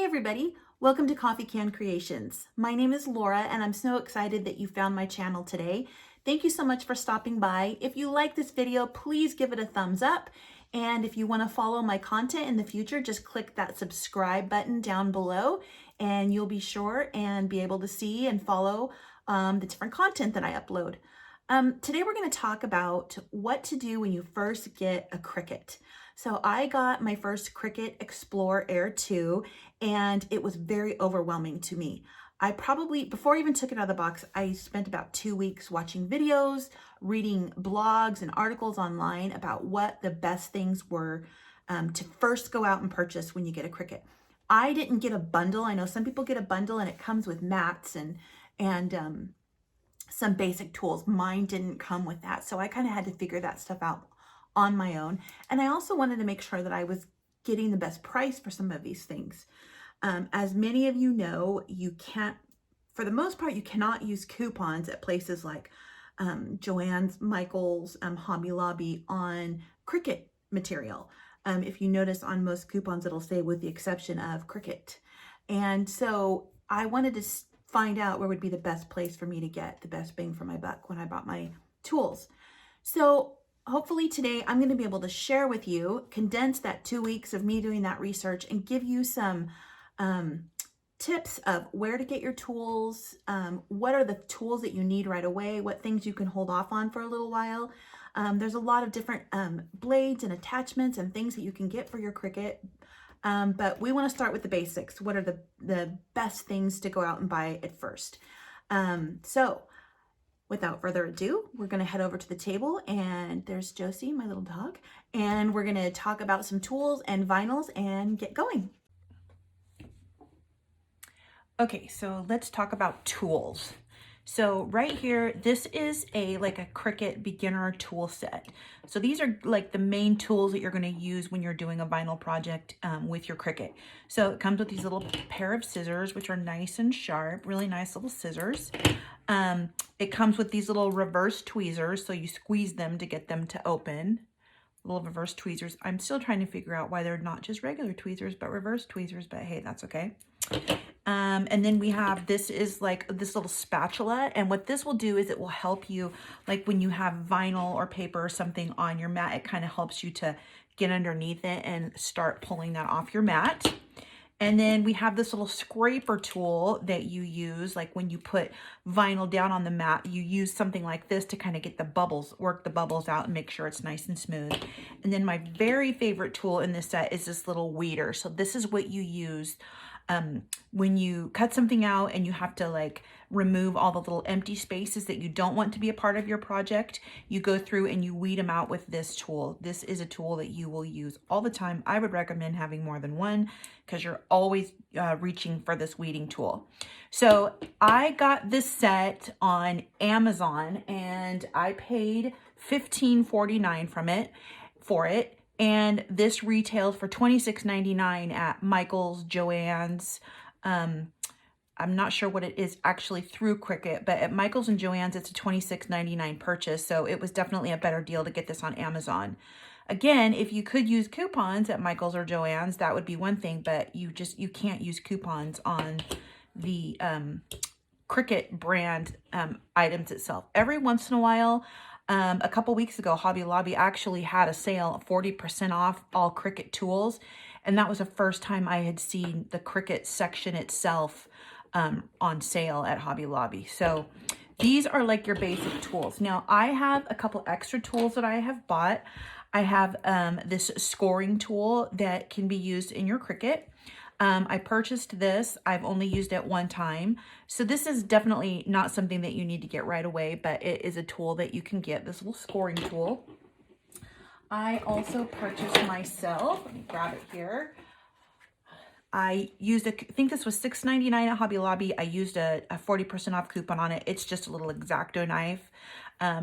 everybody, welcome to Coffee Can Creations. My name is Laura and I'm so excited that you found my channel today. Thank you so much for stopping by. If you like this video, please give it a thumbs up. And if you want to follow my content in the future, just click that subscribe button down below and you'll be sure and be able to see and follow the different content that I upload. Today we're going to talk about what to do when you first get a Cricut. So I got my first Cricut Explorer Air 2 and it was very overwhelming to me. I probably, before I even took it out of the box, I spent about 2 weeks watching videos, reading blogs and articles online about what the best things were to first go out and purchase when you get a Cricut. I didn't get a bundle. I know some people get a bundle and it comes with mats and some basic tools. Mine didn't come with that. So I kind of had to figure that stuff out on my own. And I also wanted to make sure that I was getting the best price for some of these things. As many of you know, you can't, for the most part, you cannot use coupons at places like Joann's, Michael's, Hobby Lobby on Cricut material. If you notice on most coupons, it'll say with the exception of Cricut. And so I wanted to find out where would be the best place for me to get the best bang for my buck when I bought my tools. So hopefully today I'm going to be able to share with you, condense that 2 weeks of me doing that research and give you some tips of where to get your tools, what are the tools that you need right away, what things you can hold off on for a little while. There's a lot of different blades and attachments and things that you can get for your Cricut. But we want to start with the basics. What are the best things to go out and buy at first? So without further ado, we're going to head over to the table and there's Josie, my little dog, and we're going to talk about some tools and vinyls and get going. Okay, so let's talk about tools. So right here, this is like a Cricut beginner tool set. So these are like the main tools that you're going to use when you're doing a vinyl project with your Cricut. So it comes with these little pair of scissors, which are nice and sharp, really nice little scissors. It comes with these little reverse tweezers, so you squeeze them to get them to open. Little reverse tweezers. I'm still trying to figure out why they're not just regular tweezers, but reverse tweezers, but hey, that's okay. And then we have, this is like this little spatula. And what this will do is it will help you, like when you have vinyl or paper or something on your mat, it kind of helps you to get underneath it and start pulling that off your mat. And then we have this little scraper tool that you use, like when you put vinyl down on the mat, you use something like this to kind of get the bubbles, work the bubbles out and make sure it's nice and smooth. And then my very favorite tool in this set is this little weeder. So this is what you use when you cut something out and you have to like remove all the little empty spaces that you don't want to be a part of your project. You go through and you weed them out with this tool. This is a tool that you will use all the time. I would recommend having more than one because you're always reaching for this weeding tool. So I got this set on Amazon and I paid $15.49 for it. And this retails for $26.99 at Michael's, Joann's. I'm not sure what it is actually through Cricut, but at Michael's and Joann's, it's a $26.99 purchase. So it was definitely a better deal to get this on Amazon. Again, if you could use coupons at Michael's or Joann's, that would be one thing, but you can't use coupons on the Cricut brand items itself. Every once in a while, a couple weeks ago, Hobby Lobby actually had a sale, 40% off all Cricut tools. And that was the first time I had seen the Cricut section itself on sale at Hobby Lobby. So these are like your basic tools. Now I have a couple extra tools that I have bought. I have this scoring tool that can be used in your Cricut. I purchased this. I've only used it one time. So this is definitely not something that you need to get right away, but it is a tool that you can get, this little scoring tool. I also purchased myself, let me grab it here. I used I think this was $6.99 at Hobby Lobby. I used a 40% off coupon on it. It's just a little X-Acto knife.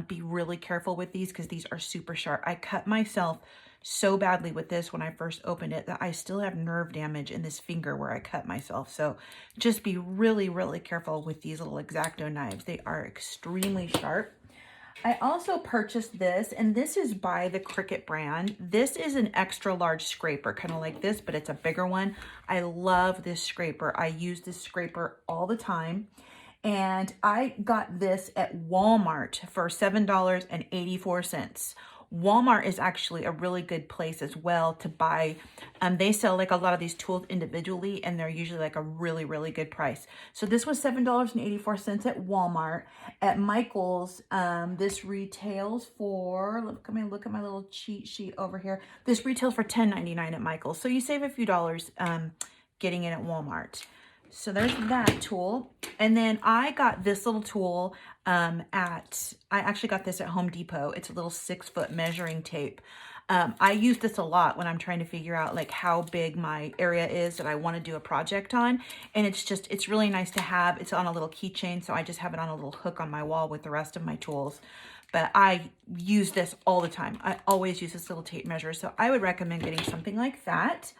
Be really careful with these because these are super sharp. I cut myself so badly with this when I first opened it that I still have nerve damage in this finger where I cut myself. So just be really, really careful with these little X-Acto knives. They are extremely sharp. I also purchased this, and this is by the Cricut brand. This is an extra large scraper, kind of like this, but it's a bigger one. I love this scraper. I use this scraper all the time. And I got this at Walmart for $7.84. Walmart is actually a really good place as well to buy. They sell like a lot of these tools individually, and they're usually like a really, really good price. So this was $7.84 at Walmart. At Michael's, this retails for, look at my little cheat sheet over here. This retails for $10.99 at Michael's. So you save a few dollars getting it at Walmart. So there's that tool. And then I got this little tool I actually got this at Home Depot. It's a little 6-foot measuring tape. I use this a lot when I'm trying to figure out like how big my area is that I want to do a project on. And it's really nice to have. It's on a little keychain, so I just have it on a little hook on my wall with the rest of my tools. But I use this all the time. I always use this little tape measure. So I would recommend getting something like that.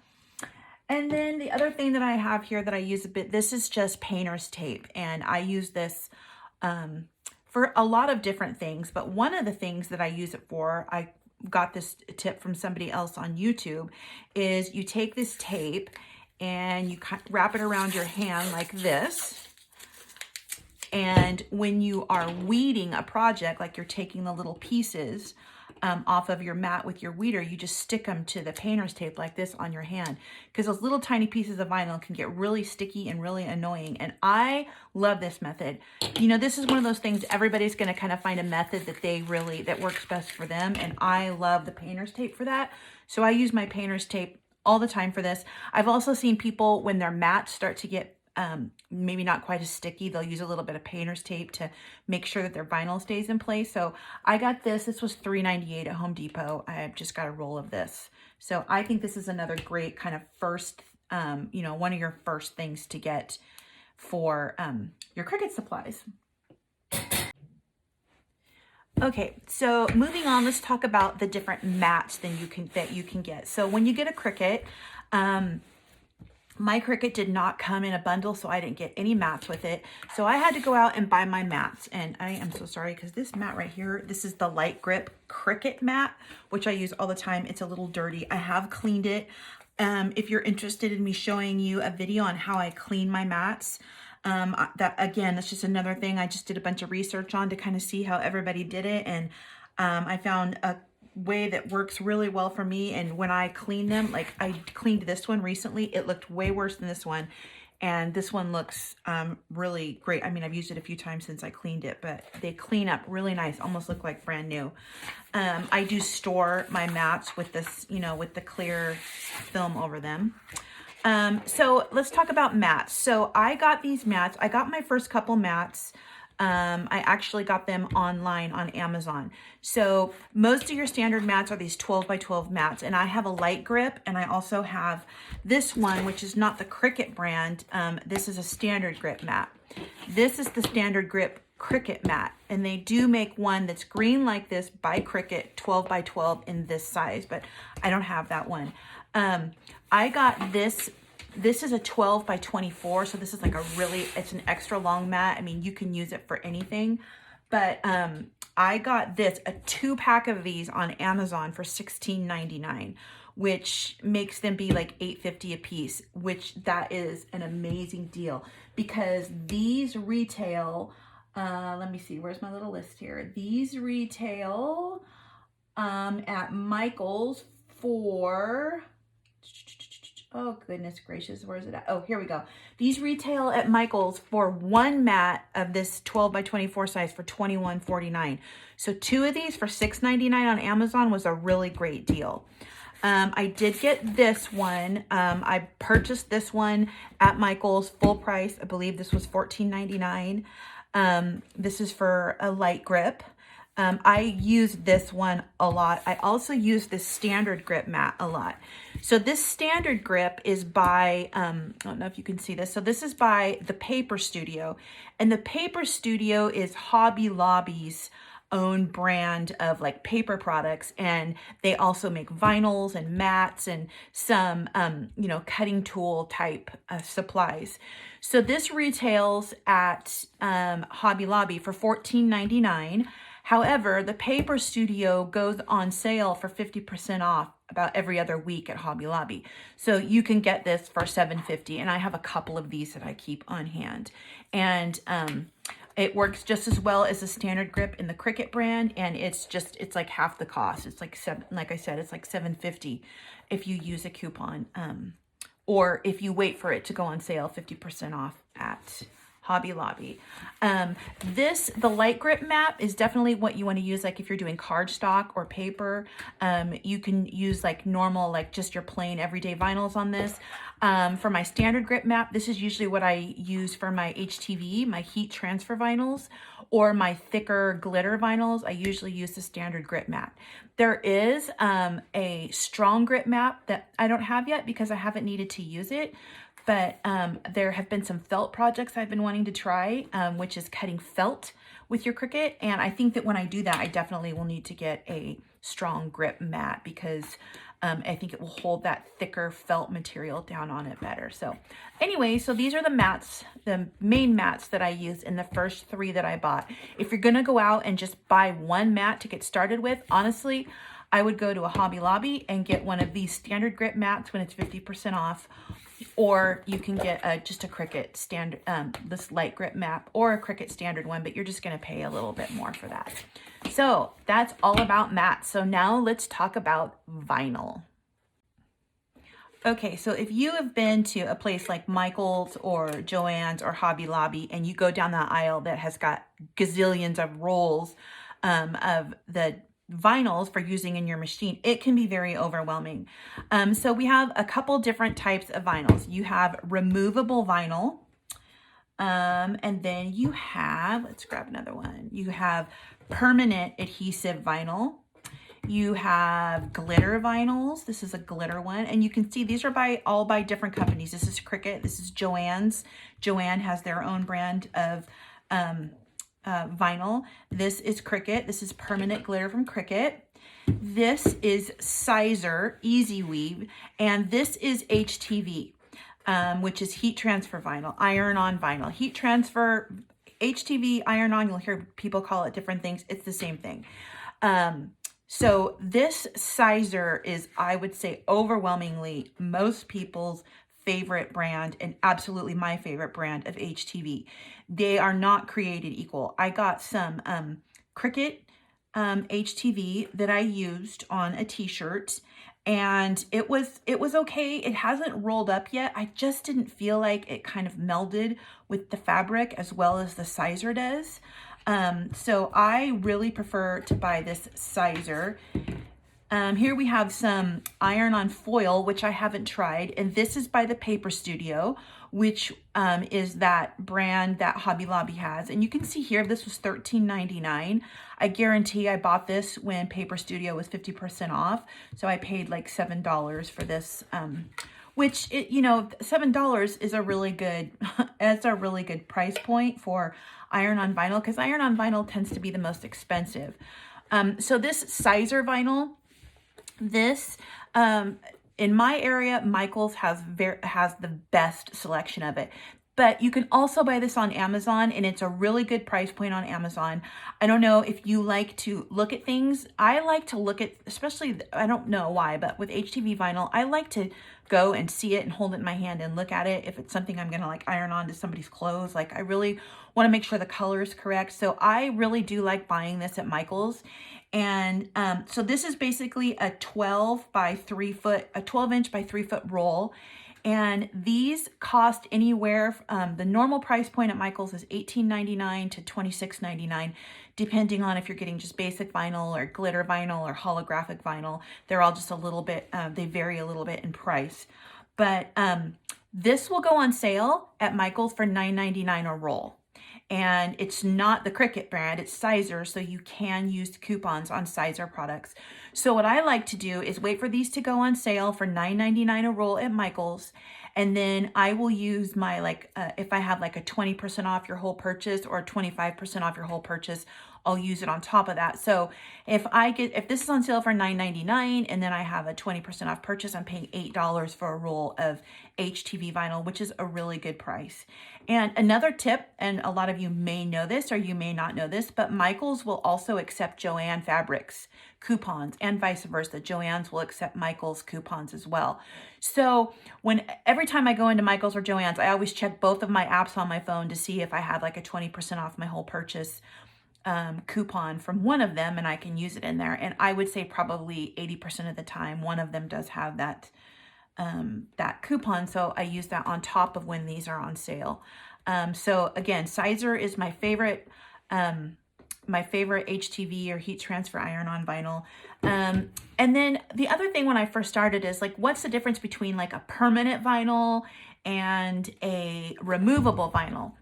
And then the other thing that I have here that I use a bit, this is just painter's tape. And I use this for a lot of different things. But one of the things that I use it for, I got this tip from somebody else on YouTube, is you take this tape and you wrap it around your hand like this. And when you are weeding a project, like you're taking the little pieces off of your mat with your weeder, you just stick them to the painter's tape like this on your hand, because those little tiny pieces of vinyl can get really sticky and really annoying. And I love this method. You know, this is one of those things, everybody's going to kind of find a method that works best for them. And I love the painter's tape for that. So I use my painter's tape all the time for this. I've also seen people, when their mats start to get maybe not quite as sticky, they'll use a little bit of painter's tape to make sure that their vinyl stays in place. So I got this. This was $3.98 at Home Depot. I just got a roll of this. So I think this is another great kind of first, you know, one of your first things to get for your Cricut supplies. Okay, so moving on, let's talk about the different mats that you can get. So when you get a Cricut, my Cricut did not come in a bundle, so I didn't get any mats with it. So I had to go out and buy my mats. And I am so sorry, because this mat right here, this is the light grip Cricut mat, which I use all the time. It's a little dirty. I have cleaned it. If you're interested in me showing you a video on how I clean my mats, that's just another thing I just did a bunch of research on to kind of see how everybody did it. And I found a way that works really well for me. And when I clean them, like I cleaned this one recently, it looked way worse than this one. And this one looks really great. I mean, I've used it a few times since I cleaned it, but they clean up really nice, almost look like brand new. I do store my mats with this, you know, with the clear film over them. So let's talk about mats. So I got these mats. I got my first couple mats. I actually got them online on Amazon. So most of your standard mats are these 12 by 12 mats, and I have a light grip, and I also have this one, which is not the Cricut brand. This is a standard grip mat. This is the standard grip Cricut mat, and they do make one that's green like this by Cricut, 12 by 12 in this size, but I don't have that one. I got this. This is a 12 by 24, so this is like it's an extra long mat. I mean, you can use it for anything, but I got a 2-pack of these on Amazon for $16.99, which makes them be like $8.50 a piece, which that is an amazing deal, because these retail, let me see, where's my little list here? These retail at Michael's for... Oh, goodness gracious. Where is it at? Oh, here we go. These retail at Michael's for one mat of this 12 by 24 size for $21.49. So 2 of these for $6.99 on Amazon was a really great deal. I did get this one. I purchased this one at Michael's full price. I believe this was $14.99. This is for a light grip. I use this one a lot. I also use this standard grip mat a lot. So this standard grip is by, I don't know if you can see this. So this is by the Paper Studio. And the Paper Studio is Hobby Lobby's own brand of like paper products. And they also make vinyls and mats and some, you know, cutting tool type supplies. So this retails at Hobby Lobby for $14.99. However, the Paper Studio goes on sale for 50% off about every other week at Hobby Lobby. So you can get this for $7.50, and I have a couple of these that I keep on hand. And it works just as well as the Standard Grip in the Cricut brand, and it's like half the cost. It's like like I said, it's like $7.50 if you use a coupon, or if you wait for it to go on sale, 50% off at Hobby Lobby. The light grip mat is definitely what you want to use, like if you're doing cardstock or paper. You can use like normal, like just your plain everyday vinyls on this. For my standard grip mat, this is usually what I use for my HTV, my heat transfer vinyls, or my thicker glitter vinyls. I usually use the standard grip mat. There is a strong grip mat that I don't have yet because I haven't needed to use it. But there have been some felt projects I've been wanting to try, which is cutting felt with your Cricut. And I think that when I do that, I definitely will need to get a strong grip mat because I think it will hold that thicker felt material down on it better. So anyway, so these are the mats, the main mats that I use in the first 3 that I bought. If you're gonna go out and just buy one mat to get started with, honestly, I would go to a Hobby Lobby and get one of these standard grip mats when it's 50% off, or you can get just a Cricut standard, this light grip mat, or a Cricut standard one, but you're just gonna pay a little bit more for that. So that's all about mats. So now let's talk about vinyl. Okay, so if you have been to a place like Michael's or Joann's or Hobby Lobby, and you go down that aisle that has got gazillions of rolls of the vinyls for using in your machine, it can be very overwhelming. So we have a couple different types of vinyls. You have removable vinyl, and then you have, let's grab another one. You have permanent adhesive vinyl. You have glitter vinyls. This is a glitter one, and you can see these are all by different companies. This is Cricut. This is Joann's. Joann has their own brand of vinyl. This is Cricut. This is permanent glitter from Cricut. This is Sizer Easy Weave, and this is HTV, which is heat transfer vinyl, iron-on vinyl. Heat transfer, HTV, iron-on, you'll hear people call it different things. It's the same thing. So this Sizer is, I would say, overwhelmingly most people's favorite brand, and absolutely my favorite brand of HTV. They are not created equal. I got some Cricut HTV that I used on a t-shirt, and it was okay. It hasn't rolled up yet. I just didn't feel like it kind of melded with the fabric as well as the Sizer does. So I really prefer to buy this Sizer. Here we have some iron-on foil, which I haven't tried, and this is by the Paper Studio, which is that brand that Hobby Lobby has. And you can see here, this was $13.99. I guarantee I bought this when Paper Studio was 50% off, so I paid like $7 for this, which, you know, $7 is a really good, it's a really good price point for iron-on vinyl, because iron-on vinyl tends to be the most expensive. So this Sizer vinyl, this, in my area, Michael's has the best selection of it. But you can also buy this on Amazon, and it's a really good price point on Amazon. I don't know if you like to look at things. I like to look at, especially, I don't know why, but with HTV vinyl, I like to go and see it and hold it in my hand and look at it. If it's something I'm gonna like iron on to somebody's clothes, like I really wanna make sure the color is correct. So I really do like buying this at Michael's. And so this is basically a 12 inch by 3 foot roll. And these cost anywhere, the normal price point at Michael's is $18.99 to $26.99, depending on if you're getting just basic vinyl or glitter vinyl or holographic vinyl. They're all just a little bit, they vary a little bit in price. But this will go on sale at Michael's for $9.99 a roll. And it's not the Cricut brand, it's Sizer, so you can use coupons on Sizer products. So what I like to do is wait for these to go on sale for $9.99 a roll at Michael's, and then I will use my, if I have like a 20% off your whole purchase or 25% off your whole purchase I'll use it on top of that. So if this is on sale for $9.99 and then I have a 20% off purchase, I'm paying $8 for a roll of HTV vinyl, which is a really good price. And another tip, and a lot of you may know this or you may not know this, but Michaels will also accept Joann Fabrics coupons and vice versa. Joann's will accept Michaels coupons as well. So every time I go into Michaels or Joann's, I always check both of my apps on my phone to see if I have like a 20% off my whole purchase coupon from one of them, and I can use it in there. And I would say probably 80% of the time, one of them does have that coupon. So I use that on top of when these are on sale. So again, Sizer is my favorite HTV or heat transfer iron-on vinyl. And then the other thing when I first started is like, what's the difference between like a permanent vinyl and a removable vinyl?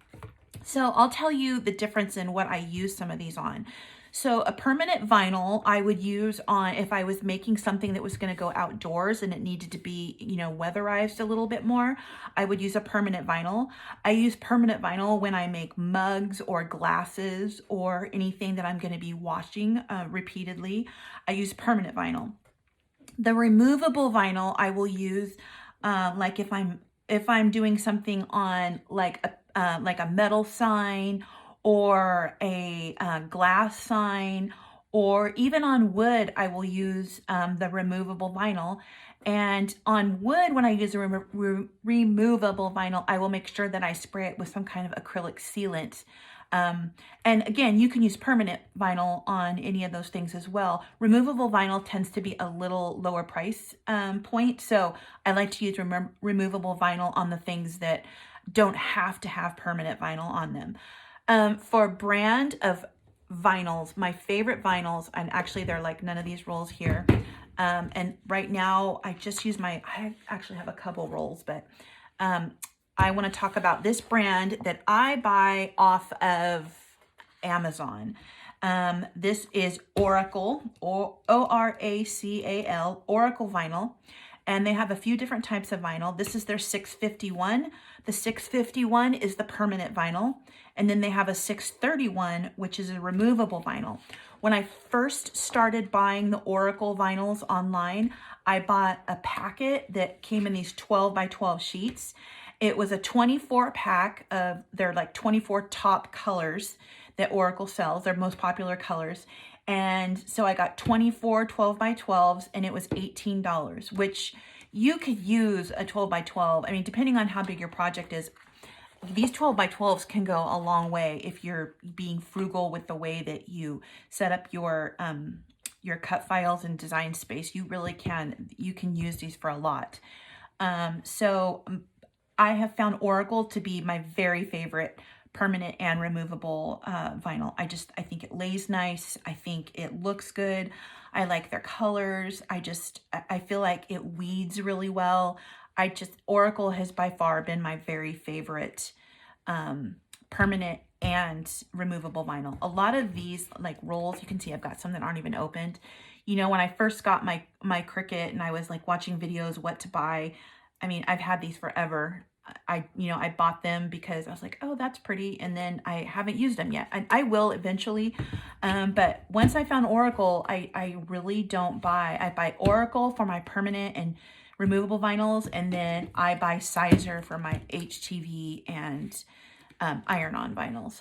So I'll tell you the difference in what I use some of these on. So a permanent vinyl I would use on if I was making something that was going to go outdoors and it needed to be, you know, weatherized a little bit more, I would use a permanent vinyl. I use permanent vinyl when I make mugs or glasses or anything that I'm going to be washing repeatedly. I use permanent vinyl. The removable vinyl I will use like if I'm doing something on like a metal sign or a glass sign, or even on wood, I will use the removable vinyl. And on wood, when I use a removable vinyl, I will make sure that I spray it with some kind of acrylic sealant. And again, you can use permanent vinyl on any of those things as well. Removable vinyl tends to be a little lower price point, so I like to use removable vinyl on the things that don't have to have permanent vinyl on them. For brand of vinyls, my favorite vinyls, and actually they're like none of these rolls here. And right now I just use I actually have a couple rolls, but I want to talk about this brand that I buy off of Amazon. This is Oracle, O-R-A-C-A-L, Oracle vinyl. And they have a few different types of vinyl. This is their 651. The 651 is the permanent vinyl. And then they have a 631, which is a removable vinyl. When I first started buying the Oracle vinyls online, I bought a packet that came in these 12 by 12 sheets. It was a 24 pack of their like 24 top colors that Oracle sells, their most popular colors. And so I got 24 12 by 12s and it was $18, which you could use a 12 by 12. I mean, depending on how big your project is, these 12 by 12s can go a long way if you're being frugal with the way that you set up your cut files and design space. You really can, you can use these for a lot. So I have found Oracle to be my very favorite permanent and removable vinyl. I think it lays nice. I think it looks good. I like their colors. I feel like it weeds really well. Oracle has by far been my very favorite permanent and removable vinyl. A lot of these like rolls, you can see I've got some that aren't even opened. You know, when I first got my Cricut and I was like watching videos what to buy, I mean, I've had these forever. I bought them because I was like, oh, that's pretty. And then I haven't used them yet. I will eventually. But once I found Oracle, I really don't buy. I buy Oracle for my permanent and removable vinyls. And then I buy Sizer for my HTV and iron-on vinyls.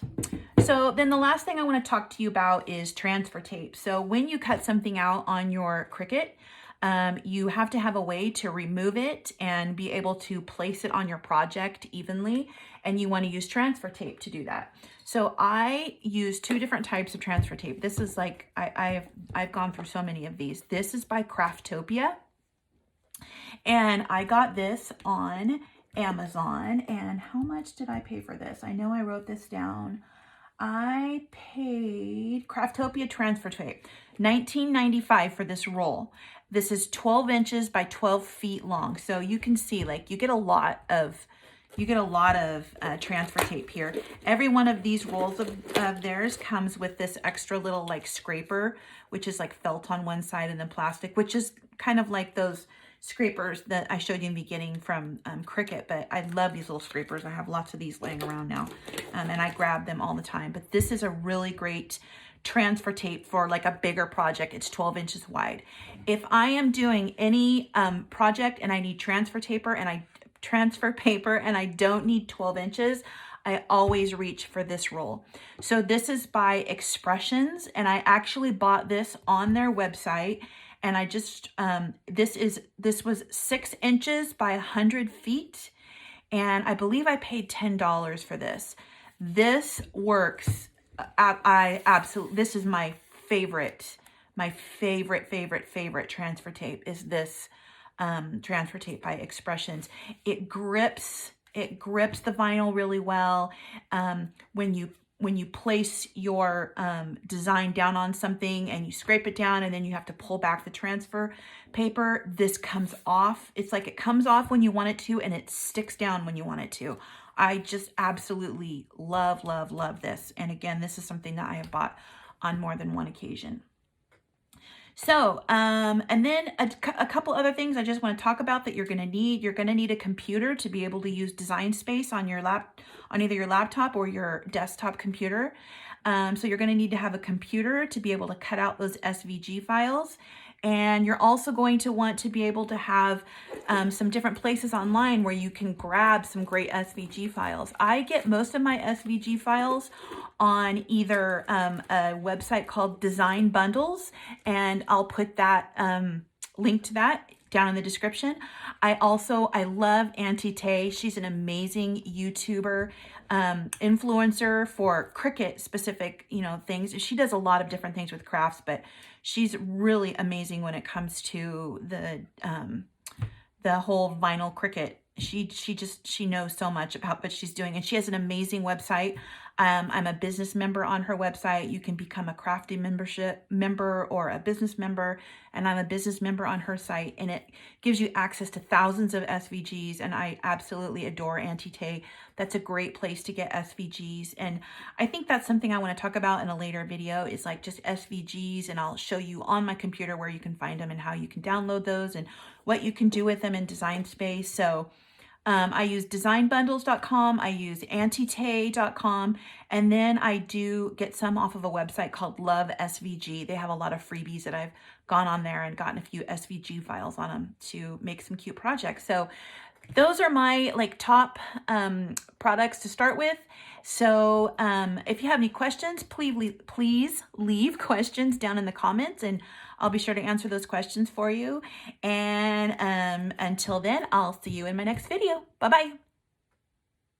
So then the last thing I want to talk to you about is transfer tape. So when you cut something out on your Cricut, you have to have a way to remove it and be able to place it on your project evenly, and you want to use transfer tape to do that. So I use two different types of transfer tape. This is like, I've gone through so many of these. This is by Craftopia, and I got this on Amazon. And how much did I pay for this? I know I wrote this down. I paid Craftopia transfer tape $19.95 for this roll. This is 12 inches by 12 feet long. So you can see, like, you get a lot of transfer tape here. Every one of these rolls of theirs comes with this extra little like scraper, which is like felt on one side and then plastic, which is kind of like those scrapers that I showed you in the beginning from Cricut. But I love these little scrapers. I have lots of these laying around now, and I grab them all the time. But this is a really great transfer tape for like a bigger project. It's 12 inches wide. If I am doing any project and I need transfer paper and I don't need 12 inches, I always reach for this roll. So this is by Expressions, and I actually bought this on their website. And I just, this was 6 inches by 100 feet. And I believe I paid $10 for this. This works. I absolutely, this is my favorite transfer tape is this transfer tape by Expressions. It grips the vinyl really well. When you place your design down on something and you scrape it down and then you have to pull back the transfer paper, this comes off. It's like it comes off when you want it to and it sticks down when you want it to. I just absolutely love this. And again, this is something that I have bought on more than one occasion. So, and then a couple other things I just want to talk about that you're going to need. You're going to need a computer to be able to use Design Space on your on either your laptop or your desktop computer. So you're going to need to have a computer to be able to cut out those SVG files. And you're also going to want to be able to have some different places online where you can grab some great SVG files. I get most of my SVG files on either a website called Design Bundles, and I'll put that link to that down in the description. I love Auntie Tay. She's an amazing YouTuber, influencer for Cricut specific, things. She does a lot of different things with crafts, but she's really amazing when it comes to the whole vinyl Cricut. She knows so much about what she's doing, and she has an amazing website. I'm a business member on her website. You can become a Crafty member or a business member, and I'm a business member on her site, and it gives you access to thousands of SVGs, and I absolutely adore Auntie Tay. That's a great place to get SVGs, and I think that's something I want to talk about in a later video is like just SVGs, and I'll show you on my computer where you can find them and how you can download those and what you can do with them in Design Space. So I use designbundles.com, I use auntietay.com, and then I do get some off of a website called Love SVG. They have a lot of freebies that I've gone on there and gotten a few SVG files on them to make some cute projects. So those are my top products to start with. So if you have any questions, please leave questions down in the comments, and I'll be sure to answer those questions for you. And until then, I'll see you in my next video. Bye-bye.